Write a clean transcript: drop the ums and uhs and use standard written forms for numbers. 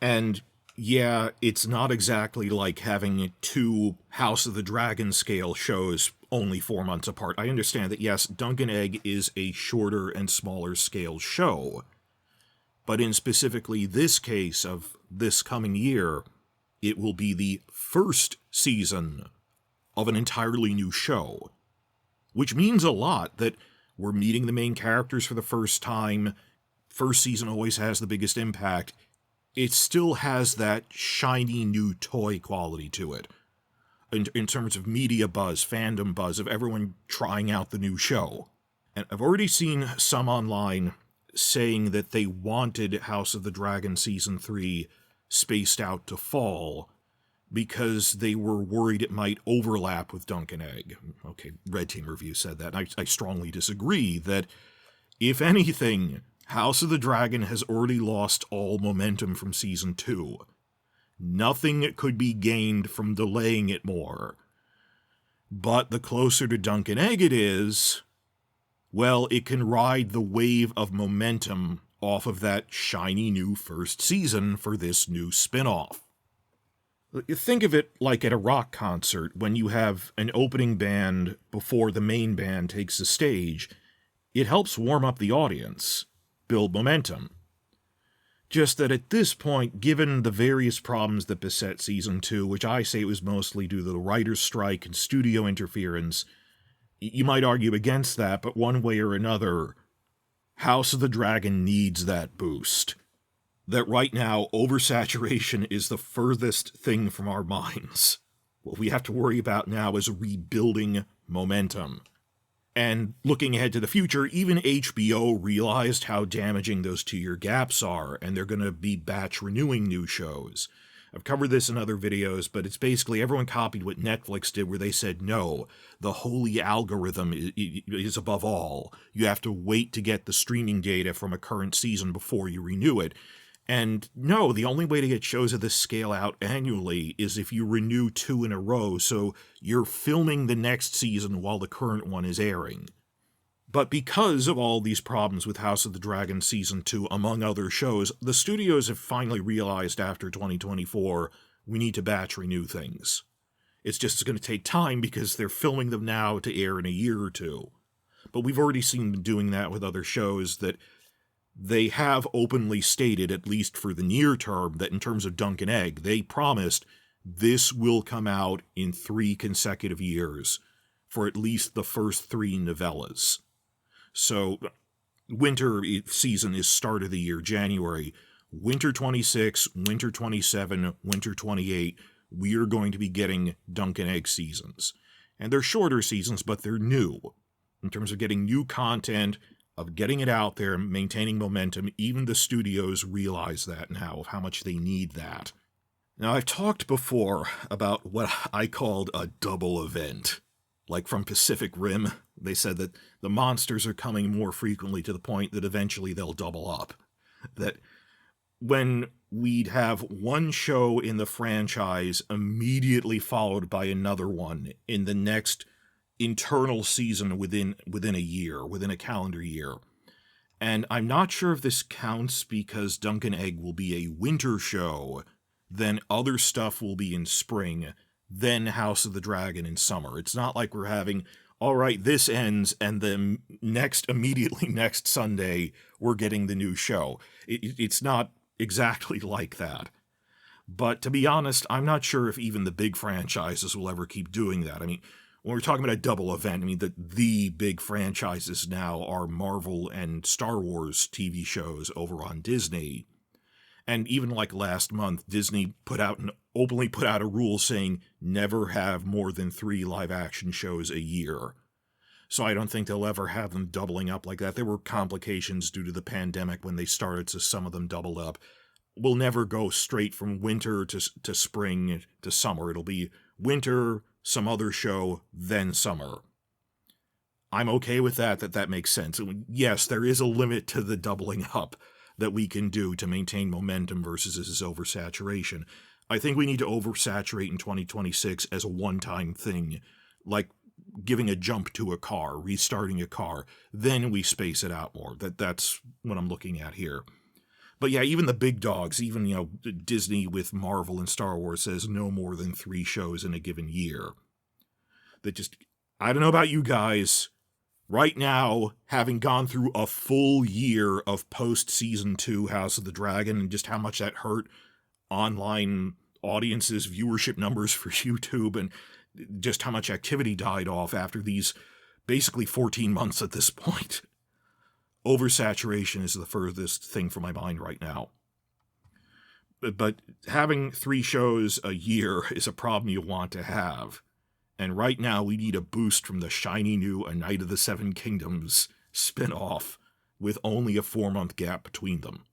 And yeah, it's not exactly like having two House of the Dragon scale shows only 4 months apart. I understand that, yes, Dunk and Egg is a shorter and smaller scale show, but in specifically this case of this coming year, it will be the first season of an entirely new show, which means a lot that we're meeting the main characters for the first time. First season always has the biggest impact. It still has that shiny new toy quality to it in terms of media buzz, fandom buzz, of everyone trying out the new show. And I've already seen some online saying that they wanted House of the Dragon Season 3 spaced out to fall because they were worried it might overlap with Dunk and Egg. Okay, Red Team Review said that. I strongly disagree that, if anything, House of the Dragon has already lost all momentum from Season 2. Nothing could be gained from delaying it more. But the closer to Dunk and Egg it is, well, it can ride the wave of momentum off of that shiny new first season for this new spin-off. Think of it like at a rock concert when you have an opening band before the main band takes the stage. It helps warm up the audience, build momentum. Just that at this point, given the various problems that beset Season 2, which I say was mostly due to the writer's strike and studio interference, you might argue against that, but one way or another, House of the Dragon needs that boost. That right now, oversaturation is the furthest thing from our minds. What we have to worry about now is rebuilding momentum. And looking ahead to the future, even HBO realized how damaging those 2-year gaps are, and they're going to be batch renewing new shows. I've covered this in other videos, but it's basically everyone copied what Netflix did, where they said, no, the holy algorithm is above all. You have to wait to get the streaming data from a current season before you renew it. And no, the only way to get shows of this scale out annually is if you renew 2 in a row, so you're filming the next season while the current one is airing. But because of all these problems with House of the Dragon Season 2, among other shows, the studios have finally realized after 2024, we need to batch renew things. It's just going to take time because they're filming them now to air in a year or two. But we've already seen them doing that with other shows that they have openly stated, at least for the near term, that in terms of Dunk and Egg, they promised this will come out in 3 consecutive years for at least the first 3 novellas. So, winter season is start of the year, January. Winter 26, winter 27, winter 28, we are going to be getting Dunk and Egg seasons. And they're shorter seasons, but they're new. In terms of getting new content, of getting it out there, maintaining momentum, even the studios realize that now, of how much they need that. Now, I've talked before about what I called a double event. Like from Pacific Rim, they said that the monsters are coming more frequently to the point that eventually they'll double up. That when we'd have one show in the franchise immediately followed by another one in the next internal season within a year, within a calendar year. And I'm not sure if this counts because Dunk and Egg will be a winter show, then other stuff will be in spring, then House of the Dragon in summer. It's not like we're having, all right, this ends, and then immediately next Sunday, we're getting the new show. It's not exactly like that. But to be honest, I'm not sure if even the big franchises will ever keep doing that. I mean, when we're talking about a double event, I mean, the big franchises now are Marvel and Star Wars TV shows over on Disney. And even like last month, Disney openly put out a rule saying never have more than 3 live-action shows a year. So I don't think they'll ever have them doubling up like that. There were complications due to the pandemic when they started, so some of them doubled up. We'll never go straight from winter to spring to summer. It'll be winter, some other show, then summer. I'm okay with that makes sense. Yes, there is a limit to the doubling up that we can do to maintain momentum versus this oversaturation. I think we need to oversaturate in 2026 as a one-time thing, like giving a jump to a car, restarting a car, then we space it out more. That's what I'm looking at here. But yeah, even the big dogs, even, Disney with Marvel and Star Wars says no more than 3 shows in a given year. That just, I don't know about you guys. Right now, having gone through a full year of post-season 2 House of the Dragon and just how much that hurt online audiences, viewership numbers for YouTube, and just how much activity died off after these basically 14 months at this point. Oversaturation is the furthest thing from my mind right now. But having 3 shows a year is a problem you want to have. And right now we need a boost from the shiny new A Knight of the Seven Kingdoms spin-off with only a 4-month gap between them.